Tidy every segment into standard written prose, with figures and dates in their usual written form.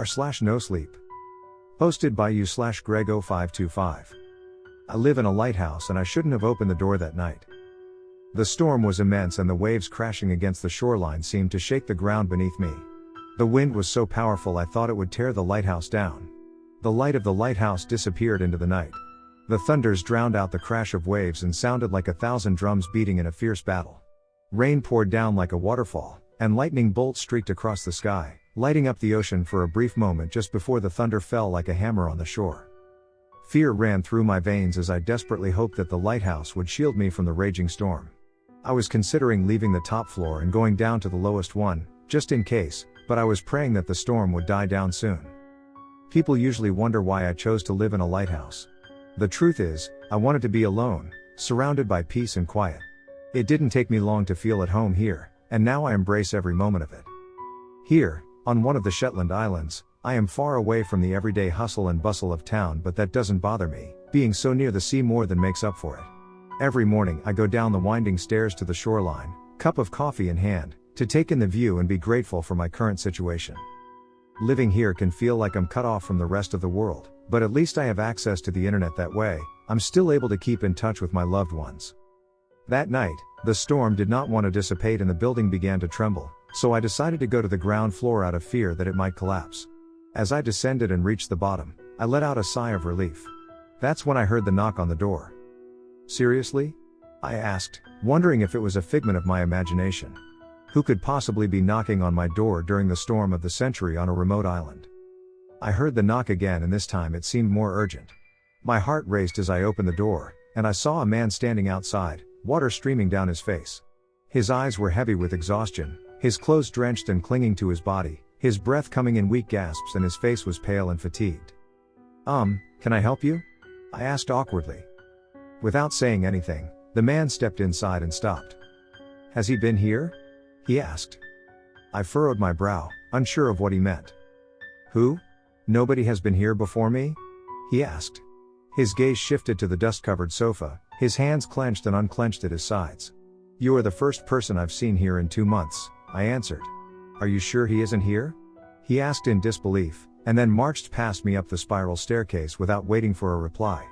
r/nosleep. Hosted by you/Grego525. I live in a lighthouse and I shouldn't have opened the door that night. The storm was immense and the waves crashing against the shoreline seemed to shake the ground beneath me. The wind was so powerful I thought it would tear the lighthouse down. The light of the lighthouse disappeared into the night. The thunders drowned out the crash of waves and sounded like 1,000 drums beating in a fierce battle. Rain poured down like a waterfall, and lightning bolts streaked across the sky, lighting up the ocean for a brief moment just before the thunder fell like a hammer on the shore. Fear ran through my veins as I desperately hoped that the lighthouse would shield me from the raging storm. I was considering leaving the top floor and going down to the lowest one, just in case, but I was praying that the storm would die down soon. People usually wonder why I chose to live in a lighthouse. The truth is, I wanted to be alone, surrounded by peace and quiet. It didn't take me long to feel at home here, and now I embrace every moment of it. Here, on one of the Shetland Islands, I am far away from the everyday hustle and bustle of town, but that doesn't bother me, being so near the sea more than makes up for it. Every morning I go down the winding stairs to the shoreline, cup of coffee in hand, to take in the view and be grateful for my current situation. Living here can feel like I'm cut off from the rest of the world, but at least I have access to the internet that way. I'm still able to keep in touch with my loved ones. That night, the storm did not want to dissipate and the building began to tremble, so I decided to go to the ground floor out of fear that it might collapse. As I descended and reached the bottom, I let out a sigh of relief. That's when I heard the knock on the door. Seriously? I asked, wondering if it was a figment of my imagination. Who could possibly be knocking on my door during the storm of the century on a remote island? I heard the knock again and this time it seemed more urgent. My heart raced as I opened the door, and I saw a man standing outside, water streaming down his face. His eyes were heavy with exhaustion, his clothes drenched and clinging to his body, his breath coming in weak gasps and his face was pale and fatigued. Can I help you? I asked awkwardly. Without saying anything, the man stepped inside and stopped. Has he been here? He asked. I furrowed my brow, unsure of what he meant. Who? Nobody has been here before me? He asked. His gaze shifted to the dust-covered sofa, his hands clenched and unclenched at his sides. You are the first person I've seen here in 2 months, I answered. Are you sure he isn't here? He asked in disbelief, and then marched past me up the spiral staircase without waiting for a reply.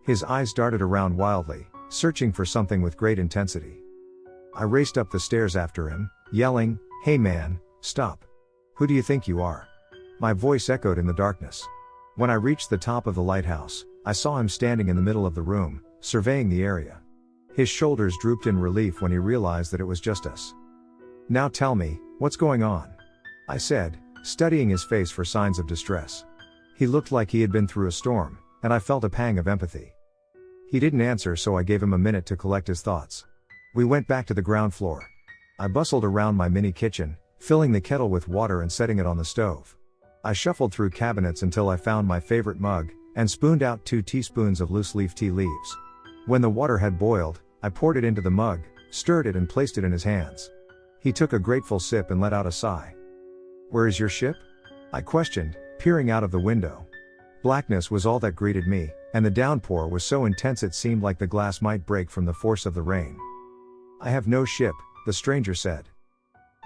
His eyes darted around wildly, searching for something with great intensity. I raced up the stairs after him, yelling, Hey man, stop. Who do you think you are? My voice echoed in the darkness. When I reached the top of the lighthouse, I saw him standing in the middle of the room, surveying the area. His shoulders drooped in relief when he realized that it was just us. Now tell me, what's going on? I said, studying his face for signs of distress. He looked like he had been through a storm, and I felt a pang of empathy. He didn't answer, so I gave him a minute to collect his thoughts. We went back to the ground floor. I bustled around my mini kitchen, filling the kettle with water and setting it on the stove. I shuffled through cabinets until I found my favorite mug, and spooned out 2 teaspoons of loose leaf tea leaves. When the water had boiled, I poured it into the mug, stirred it and placed it in his hands. He took a grateful sip and let out a sigh. Where is your ship? I questioned, peering out of the window. Blackness was all that greeted me, and the downpour was so intense it seemed like the glass might break from the force of the rain. I have no ship, the stranger said.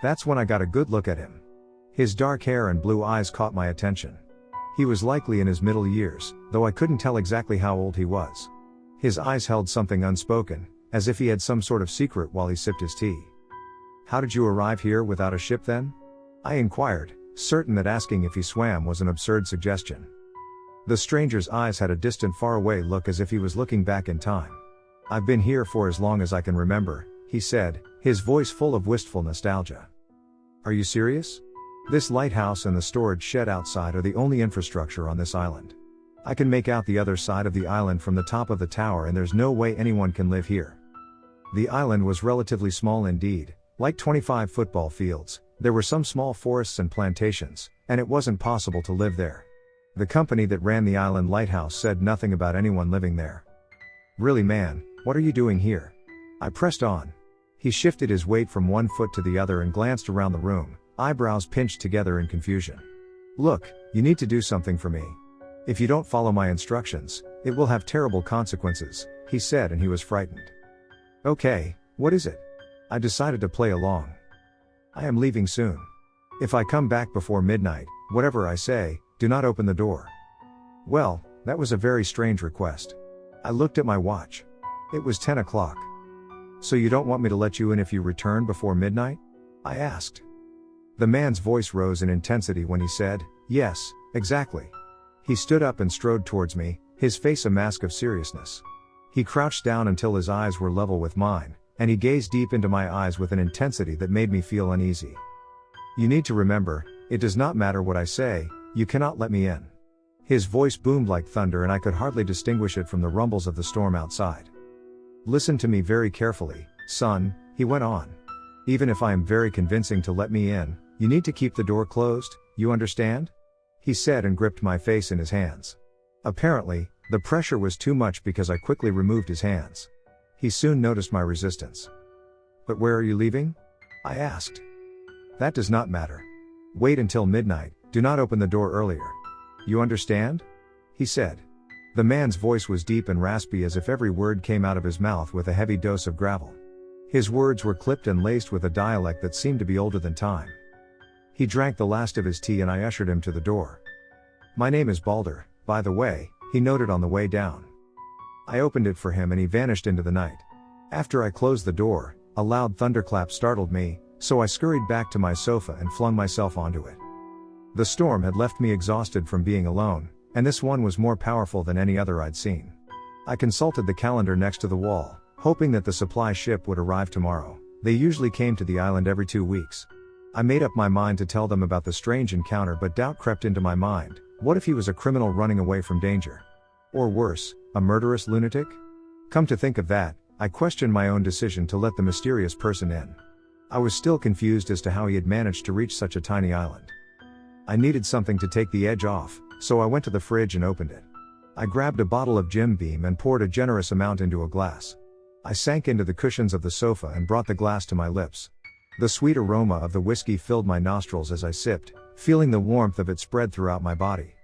That's when I got a good look at him. His dark hair and blue eyes caught my attention. He was likely in his middle years, though I couldn't tell exactly how old he was. His eyes held something unspoken, as if he had some sort of secret while he sipped his tea. How did you arrive here without a ship then? I inquired, certain that asking if he swam was an absurd suggestion. The stranger's eyes had a distant faraway look as if he was looking back in time. I've been here for as long as I can remember, he said, his voice full of wistful nostalgia. Are you serious? This lighthouse and the storage shed outside are the only infrastructure on this island. I can make out the other side of the island from the top of the tower and there's no way anyone can live here. The island was relatively small indeed, like 25 football fields. There were some small forests and plantations, and it wasn't possible to live there. The company that ran the island lighthouse said nothing about anyone living there. Really man, what are you doing here? I pressed on. He shifted his weight from one foot to the other and glanced around the room, eyebrows pinched together in confusion. Look, you need to do something for me. If you don't follow my instructions, it will have terrible consequences, he said, and he was frightened. Okay, what is it? I decided to play along. I am leaving soon. If I come back before midnight, Whatever I say, do not open the door. Well, that was a very strange request. I looked at my watch. It was 10 o'clock. So you don't want me to let you in if you return before midnight? I asked. The man's voice rose in intensity when he said, yes, exactly. He stood up and strode towards me, his face a mask of seriousness. He crouched down until his eyes were level with mine, and he gazed deep into my eyes with an intensity that made me feel uneasy. You need to remember, it does not matter what I say, you cannot let me in. His voice boomed like thunder and I could hardly distinguish it from the rumbles of the storm outside. Listen to me very carefully, son, he went on. Even if I am very convincing to let me in, you need to keep the door closed, you understand? He said and gripped my face in his hands. Apparently, the pressure was too much because I quickly removed his hands. He soon noticed my resistance. But where are you leaving? I asked. That does not matter. Wait until midnight, do not open the door earlier. You understand? He said. The man's voice was deep and raspy as if every word came out of his mouth with a heavy dose of gravel. His words were clipped and laced with a dialect that seemed to be older than time. He drank the last of his tea and I ushered him to the door. My name is Balder, by the way, he noted on the way down. I opened it for him and he vanished into the night. After I closed the door, a loud thunderclap startled me, so I scurried back to my sofa and flung myself onto it. The storm had left me exhausted from being alone, and this one was more powerful than any other I'd seen. I consulted the calendar next to the wall, hoping that the supply ship would arrive tomorrow. They usually came to the island every 2 weeks. I made up my mind to tell them about the strange encounter, but doubt crept into my mind. What if he was a criminal running away from danger? Or worse, a murderous lunatic? Come to think of that, I questioned my own decision to let the mysterious person in. I was still confused as to how he had managed to reach such a tiny island. I needed something to take the edge off, so I went to the fridge and opened it. I grabbed a bottle of Jim Beam and poured a generous amount into a glass. I sank into the cushions of the sofa and brought the glass to my lips. The sweet aroma of the whiskey filled my nostrils as I sipped, feeling the warmth of it spread throughout my body.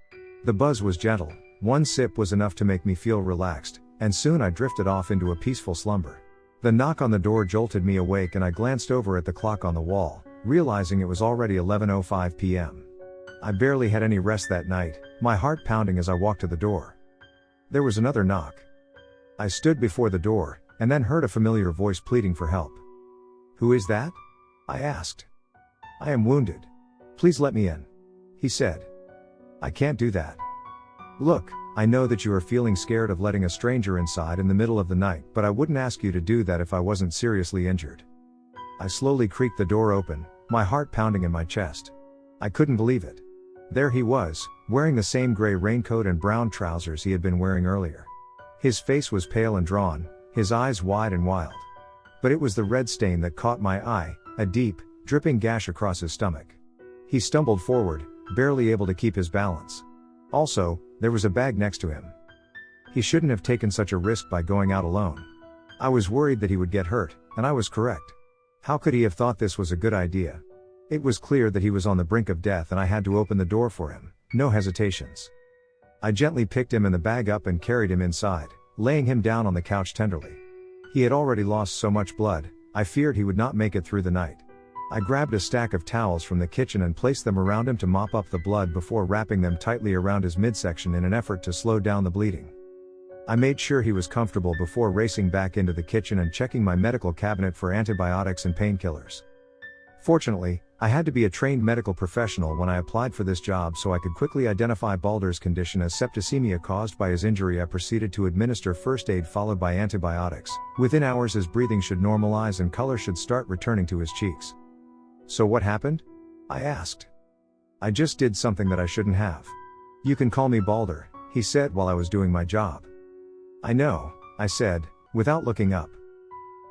The buzz was gentle, one sip was enough to make me feel relaxed, and soon I drifted off into a peaceful slumber. The knock on the door jolted me awake and I glanced over at the clock on the wall, realizing it was already 11:05 p.m. I barely had any rest that night, my heart pounding as I walked to the door. There was another knock. I stood before the door, and then heard a familiar voice pleading for help. Who is that? I asked. I am wounded. Please let me in. He said. I can't do that. Look, I know that you are feeling scared of letting a stranger inside in the middle of the night, but I wouldn't ask you to do that if I wasn't seriously injured. I slowly creaked the door open, my heart pounding in my chest. I couldn't believe it. There he was, wearing the same gray raincoat and brown trousers he had been wearing earlier. His face was pale and drawn, his eyes wide and wild. But it was the red stain that caught my eye, a deep, dripping gash across his stomach. He stumbled forward, barely able to keep his balance. Also, there was a bag next to him. He shouldn't have taken such a risk by going out alone. I was worried that he would get hurt, and I was correct. How could he have thought this was a good idea? It was clear that he was on the brink of death and I had to open the door for him, no hesitations. I gently picked him and the bag up and carried him inside, laying him down on the couch tenderly. He had already lost so much blood, I feared he would not make it through the night. I grabbed a stack of towels from the kitchen and placed them around him to mop up the blood before wrapping them tightly around his midsection in an effort to slow down the bleeding. I made sure he was comfortable before racing back into the kitchen and checking my medical cabinet for antibiotics and painkillers. Fortunately, I had to be a trained medical professional when I applied for this job, so I could quickly identify Balder's condition as septicemia caused by his injury. I proceeded to administer first aid followed by antibiotics. Within hours his breathing should normalize and color should start returning to his cheeks. So what happened? I asked. I just did something that I shouldn't have. You can call me Balder, he said while I was doing my job. I know, I said, without looking up.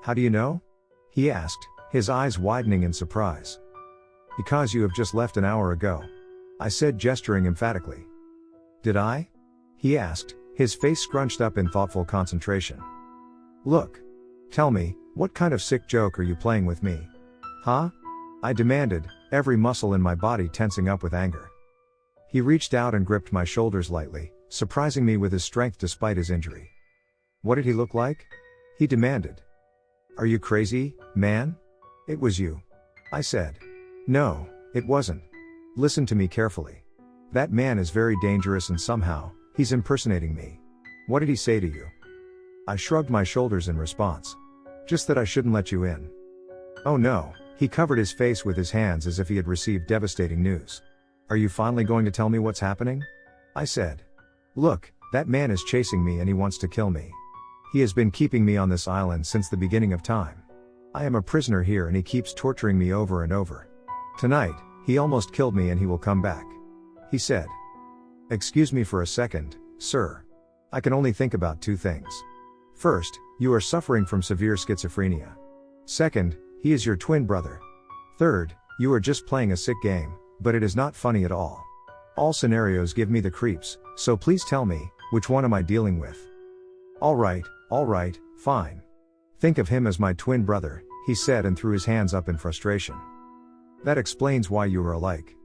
How do you know? He asked, his eyes widening in surprise. Because you have just left an hour ago. I said, gesturing emphatically. Did I? He asked, his face scrunched up in thoughtful concentration. Look. Tell me, what kind of sick joke are you playing with me? Huh? I demanded, every muscle in my body tensing up with anger. He reached out and gripped my shoulders lightly, surprising me with his strength despite his injury. What did he look like? He demanded. Are you crazy, man? It was you. I said. No, it wasn't. Listen to me carefully. That man is very dangerous and somehow, he's impersonating me. What did he say to you? I shrugged my shoulders in response. Just that I shouldn't let you in. Oh no, he covered his face with his hands as if he had received devastating news. Are you finally going to tell me what's happening? I said. Look, that man is chasing me and he wants to kill me. He has been keeping me on this island since the beginning of time. I am a prisoner here and he keeps torturing me over and over. Tonight, he almost killed me and he will come back. He said. Excuse me for a second, sir. I can only think about two things. First, you are suffering from severe schizophrenia. Second, he is your twin brother. Third, you are just playing a sick game, but it is not funny at all. All scenarios give me the creeps, so please tell me, which one am I dealing with? Alright, fine. Think of him as my twin brother, he said and threw his hands up in frustration. That explains why you are alike.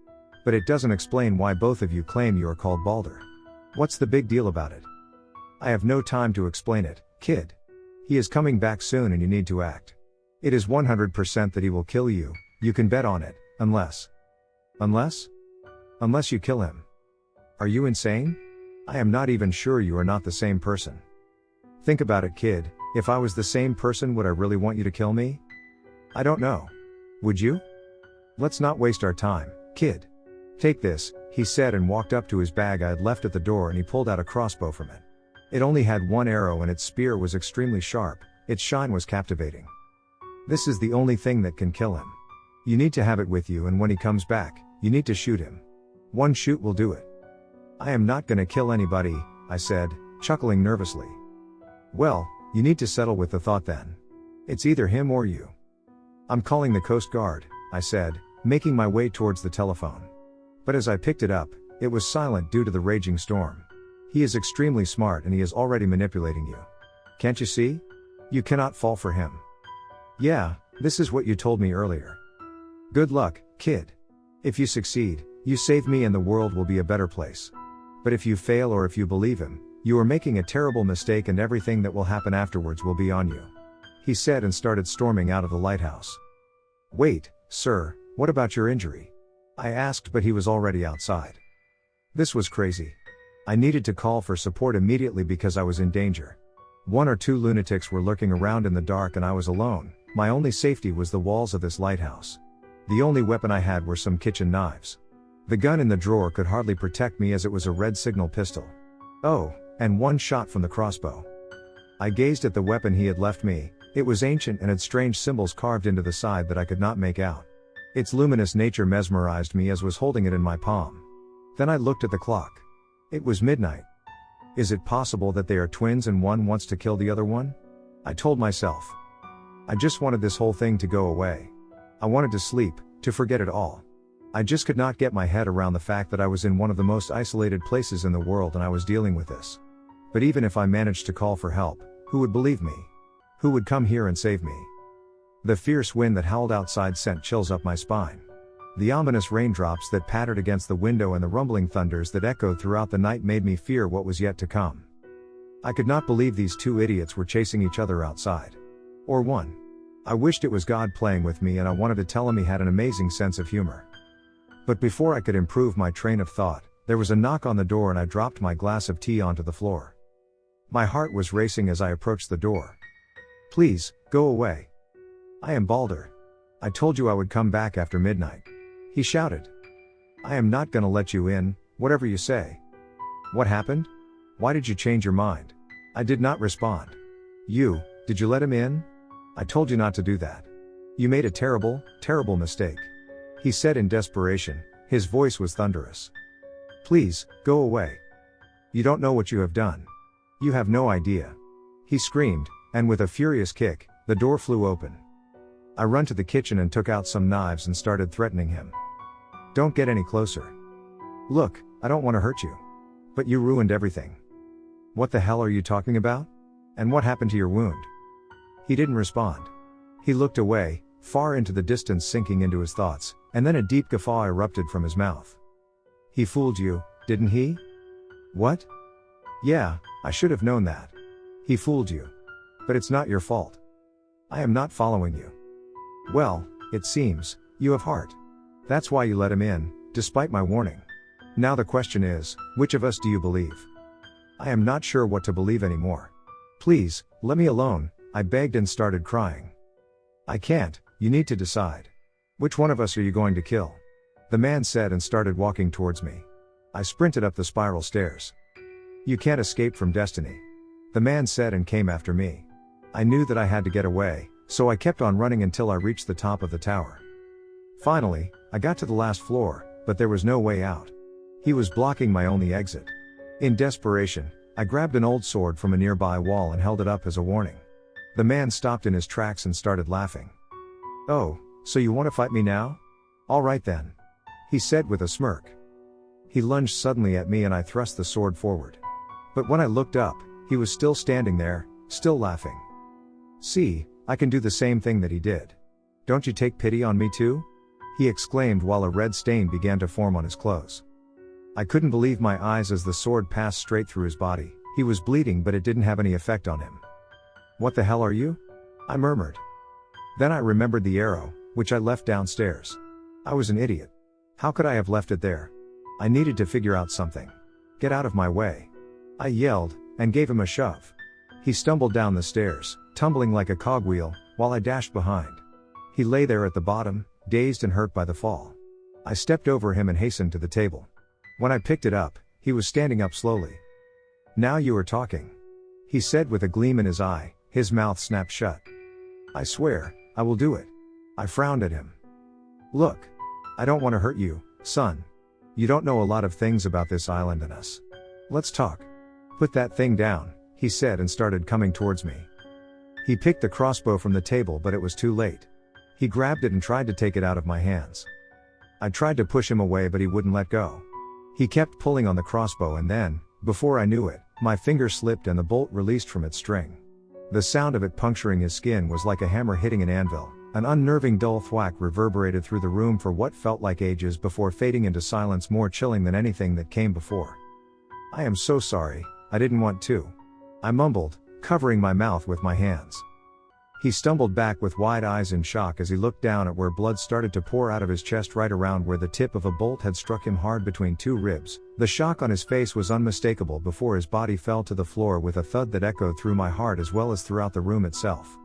But it doesn't explain why both of you claim you are called Balder. What's the big deal about it? I have no time to explain it, kid. He is coming back soon and you need to act. It is 100% that he will kill you, you can bet on it, unless you kill him. Are you insane? I am not even sure you are not the same person. Think about it, kid, if I was the same person would I really want you to kill me? I don't know. Would you? Let's not waste our time, kid. Take this, he said and walked up to his bag I had left at the door and he pulled out a crossbow from it. It only had one arrow and its spear was extremely sharp, its shine was captivating. This is the only thing that can kill him. You need to have it with you and when he comes back, you need to shoot him. One shoot will do it. I am not gonna kill anybody, I said, chuckling nervously. Well, you need to settle with the thought then. It's either him or you. I'm calling the Coast Guard, I said, making my way towards the telephone. But as I picked it up, it was silent due to the raging storm. He is extremely smart and he is already manipulating you. Can't you see? You cannot fall for him. Yeah, this is what you told me earlier. Good luck, kid. If you succeed, you save me and the world will be a better place. But if you fail or if you believe him, you are making a terrible mistake and everything that will happen afterwards will be on you. He said and started storming out of the lighthouse. Wait, sir, what about your injury? I asked but he was already outside. This was crazy. I needed to call for support immediately because I was in danger. 1 or 2 lunatics were lurking around in the dark and I was alone. My only safety was the walls of this lighthouse. The only weapon I had were some kitchen knives. The gun in the drawer could hardly protect me as it was a red signal pistol. Oh, and 1 shot from the crossbow. I gazed at the weapon he had left me. It was ancient and had strange symbols carved into the side that I could not make out. Its luminous nature mesmerized me as was holding it in my palm. Then I looked at the clock. It was midnight. Is it possible that they are twins and one wants to kill the other one? I told myself. I just wanted this whole thing to go away. I wanted to sleep, to forget it all. I just could not get my head around the fact that I was in one of the most isolated places in the world and I was dealing with this. But even if I managed to call for help, who would believe me? Who would come here and save me? The fierce wind that howled outside sent chills up my spine. The ominous raindrops that pattered against the window and the rumbling thunders that echoed throughout the night made me fear what was yet to come. I could not believe these 2 idiots were chasing each other outside. Or one. I wished it was God playing with me and I wanted to tell him he had an amazing sense of humor. But before I could improve my train of thought, there was a knock on the door and I dropped my glass of tea onto the floor. My heart was racing as I approached the door. Please, go away. I am Balder. I told you I would come back after midnight. He shouted. I am not gonna let you in, whatever you say. What happened? Why did you change your mind? I did not respond. Did you let him in? I told you not to do that. You made a terrible, terrible mistake. He said in desperation, his voice was thunderous. Please, go away. You don't know what you have done. You have no idea. He screamed, and with a furious kick, the door flew open. I ran to the kitchen and took out some knives and started threatening him. Don't get any closer. Look, I don't want to hurt you. But you ruined everything. What the hell are you talking about? And what happened to your wound? He didn't respond. He looked away, far into the distance sinking into his thoughts, and then a deep guffaw erupted from his mouth. He fooled you, didn't he? What? Yeah, I should have known that. He fooled you. But it's not your fault. I am not following you. Well, it seems, you have heart. That's why you let him in, despite my warning. Now the question is, which of us do you believe? I am not sure what to believe anymore. Please, let me alone, I begged and started crying. I can't, you need to decide. Which one of us are you going to kill? The man said and started walking towards me. I sprinted up the spiral stairs. You can't escape from destiny. The man said and came after me. I knew that I had to get away, so I kept on running until I reached the top of the tower. Finally, I got to the last floor, but there was no way out. He was blocking my only exit. In desperation, I grabbed an old sword from a nearby wall and held it up as a warning. The man stopped in his tracks and started laughing. Oh, so you want to fight me now? All right then. He said with a smirk. He lunged suddenly at me and I thrust the sword forward. But when I looked up, he was still standing there, still laughing. See, I can do the same thing that he did. Don't you take pity on me too? He exclaimed while a red stain began to form on his clothes. I couldn't believe my eyes as the sword passed straight through his body. He was bleeding but it didn't have any effect on him. What the hell are you? I murmured. Then I remembered the arrow, which I left downstairs. I was an idiot. How could I have left it there? I needed to figure out something. Get out of my way. I yelled, and gave him a shove. He stumbled down the stairs, tumbling like a cogwheel, while I dashed behind. He lay there at the bottom, dazed and hurt by the fall. I stepped over him and hastened to the table. When I picked it up, he was standing up slowly. Now you are talking. He said with a gleam in his eye, his mouth snapped shut. I swear, I will do it. I frowned at him. Look. I don't want to hurt you, son. You don't know a lot of things about this island and us. Let's talk. Put that thing down, he said and started coming towards me. He picked the crossbow from the table but it was too late. He grabbed it and tried to take it out of my hands. I tried to push him away but he wouldn't let go. He kept pulling on the crossbow and then, before I knew it, my finger slipped and the bolt released from its string. The sound of it puncturing his skin was like a hammer hitting an anvil. An unnerving dull thwack reverberated through the room for what felt like ages before fading into silence more chilling than anything that came before. I am so sorry, I didn't want to. I mumbled, covering my mouth with my hands. He stumbled back with wide eyes in shock as he looked down at where blood started to pour out of his chest right around where the tip of a bolt had struck him hard between two ribs. The shock on his face was unmistakable before his body fell to the floor with a thud that echoed through my heart as well as throughout the room itself.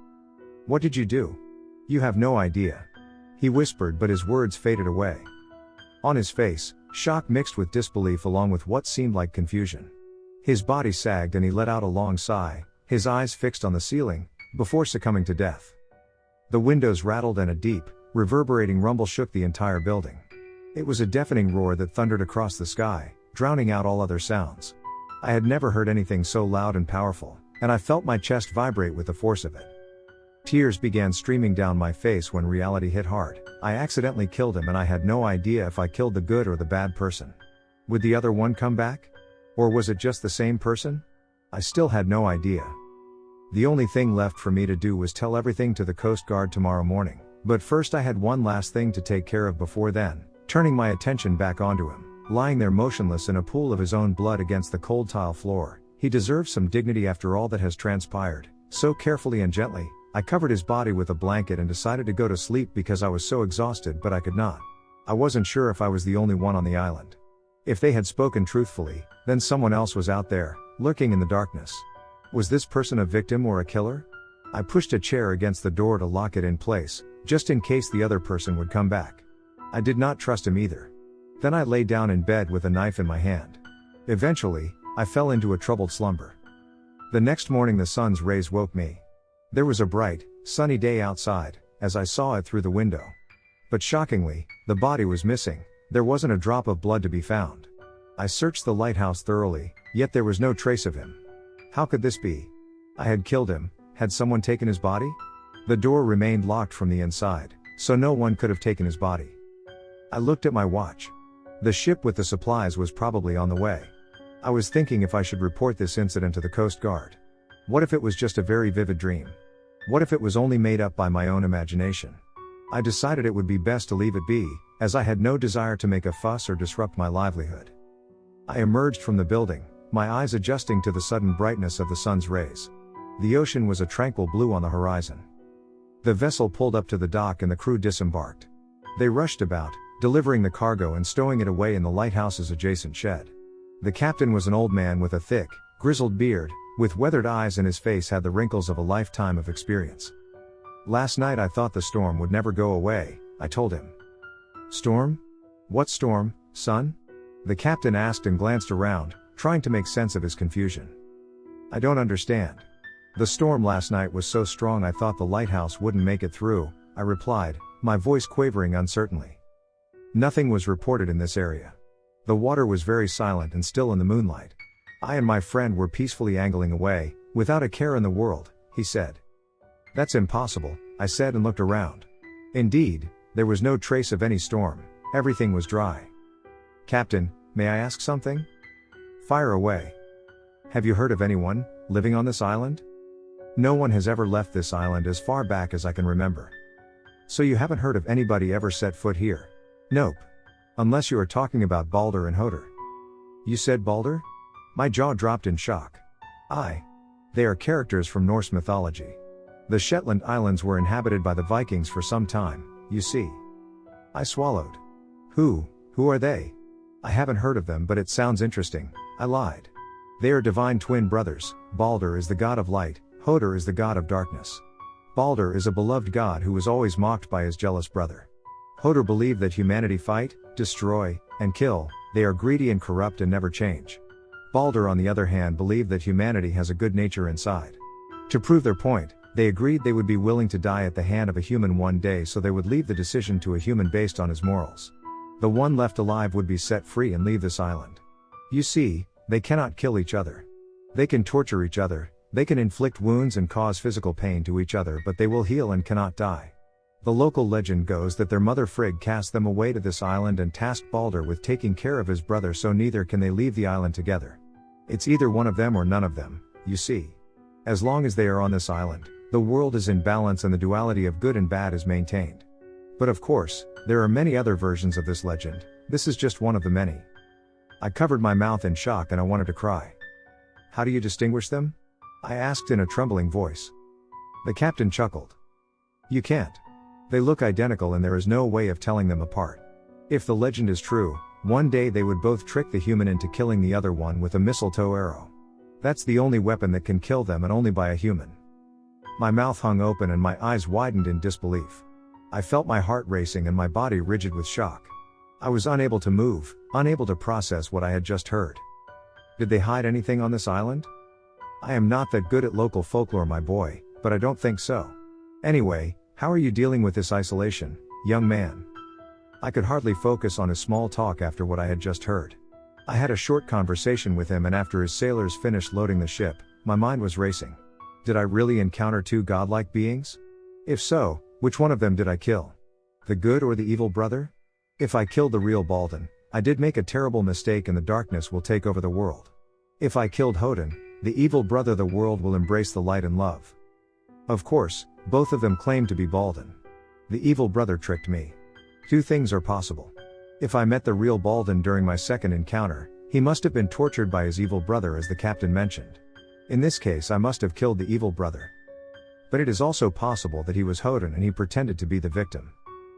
What did you do? You have no idea. He whispered but his words faded away. On his face, shock mixed with disbelief along with what seemed like confusion. His body sagged and he let out a long sigh, his eyes fixed on the ceiling, before succumbing to death. The windows rattled and a deep, reverberating rumble shook the entire building. It was a deafening roar that thundered across the sky, drowning out all other sounds. I had never heard anything so loud and powerful, and I felt my chest vibrate with the force of it. Tears began streaming down my face when reality hit hard. I accidentally killed him and I had no idea if I killed the good or the bad person. Would the other one come back? Or was it just the same person? I still had no idea. The only thing left for me to do was tell everything to the Coast Guard tomorrow morning. But first I had one last thing to take care of before then, turning my attention back onto him, lying there motionless in a pool of his own blood against the cold tile floor. He deserves some dignity after all that has transpired. So carefully and gently, I covered his body with a blanket and decided to go to sleep because I was so exhausted but I could not. I wasn't sure if I was the only one on the island. If they had spoken truthfully, then someone else was out there, lurking in the darkness. Was this person a victim or a killer? I pushed a chair against the door to lock it in place, just in case the other person would come back. I did not trust him either. Then I lay down in bed with a knife in my hand. Eventually, I fell into a troubled slumber. The next morning the sun's rays woke me. There was a bright, sunny day outside, as I saw it through the window. But shockingly, the body was missing. There wasn't a drop of blood to be found. I searched the lighthouse thoroughly, yet there was no trace of him. How could this be? I had killed him. Had someone taken his body? The door remained locked from the inside, so no one could have taken his body. I looked at my watch. The ship with the supplies was probably on the way. I was thinking if I should report this incident to the Coast Guard. What if it was just a very vivid dream? What if it was only made up by my own imagination? I decided it would be best to leave it be, as I had no desire to make a fuss or disrupt my livelihood. I emerged from the building, my eyes adjusting to the sudden brightness of the sun's rays. The ocean was a tranquil blue on the horizon. The vessel pulled up to the dock and the crew disembarked. They rushed about, delivering the cargo and stowing it away in the lighthouse's adjacent shed. The captain was an old man with a thick, grizzled beard, with weathered eyes, and his face had the wrinkles of a lifetime of experience. "Last night I thought the storm would never go away," I told him. "Storm? What storm, son?" the captain asked and glanced around, trying to make sense of his confusion. "I don't understand. The storm last night was so strong I thought the lighthouse wouldn't make it through," I replied, my voice quavering uncertainly. Nothing was reported in this area. The water was very silent and still in the moonlight. I and my friend were peacefully angling away, without a care in the world, he said. "That's impossible," I said and looked around. Indeed, there was no trace of any storm, everything was dry. "Captain, may I ask something?" "Fire away." "Have you heard of anyone living on this island?" "No one has ever left this island as far back as I can remember." "So you haven't heard of anybody ever set foot here?" "Nope. Unless you are talking about Balder and Hoder." "You said Balder?" My jaw dropped in shock. "Aye. They are characters from Norse mythology. The Shetland Islands were inhabited by the Vikings for some time, you see." I swallowed. Who are they?" "I haven't heard of them, but it sounds interesting," I lied. "They are divine twin brothers. Balder is the god of light, Hoder is the god of darkness. Balder is a beloved god who was always mocked by his jealous brother. Hoder believed that humanity fight, destroy, and kill, they are greedy and corrupt and never change. Balder on the other hand believed that humanity has a good nature inside. To prove their point, they agreed they would be willing to die at the hand of a human one day, so they would leave the decision to a human based on his morals. The one left alive would be set free and leave this island. You see, they cannot kill each other. They can torture each other, they can inflict wounds and cause physical pain to each other, but they will heal and cannot die. The local legend goes that their mother Frigg cast them away to this island and tasked Balder with taking care of his brother, so neither can they leave the island together. It's either one of them or none of them, you see. As long as they are on this island, the world is in balance and the duality of good and bad is maintained. But of course, there are many other versions of this legend, this is just one of the many. I covered my mouth in shock and I wanted to cry. "How do you distinguish them?" I asked in a trembling voice. The captain chuckled. "You can't. They look identical and there is no way of telling them apart. If the legend is true, one day they would both trick the human into killing the other one with a mistletoe arrow. That's the only weapon that can kill them, and only by a human." My mouth hung open and my eyes widened in disbelief. I felt my heart racing and my body rigid with shock. I was unable to move, unable to process what I had just heard. Did they hide anything on this island? I am not that good at local folklore, my boy, but I don't think so. Anyway, how are you dealing with this isolation, young man? I could hardly focus on his small talk after what I had just heard. I had a short conversation with him, and after his sailors finished loading the ship, my mind was racing. Did I really encounter two godlike beings? If so, which one of them did I kill? The good or the evil brother? If I killed the real Balden, I did make a terrible mistake and the darkness will take over the world. If I killed Hodin, the evil brother, the world will embrace the light and love. Of course, both of them claim to be Balden. The evil brother tricked me. Two things are possible. If I met the real Balden during my second encounter, he must have been tortured by his evil brother, as the captain mentioned. In this case, I must have killed the evil brother. But it is also possible that he was Hodin and he pretended to be the victim.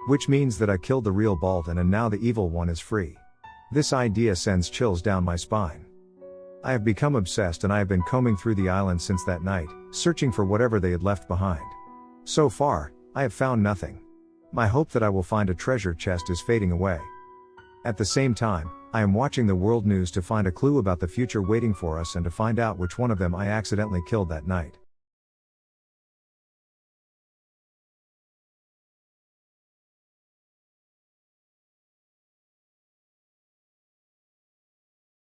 Which means that I killed the real Balden and now the evil one is free. This idea sends chills down my spine. I have become obsessed and I have been combing through the island since that night, searching for whatever they had left behind. So far, I have found nothing. My hope that I will find a treasure chest is fading away. At the same time, I am watching the world news to find a clue about the future waiting for us and to find out which one of them I accidentally killed that night.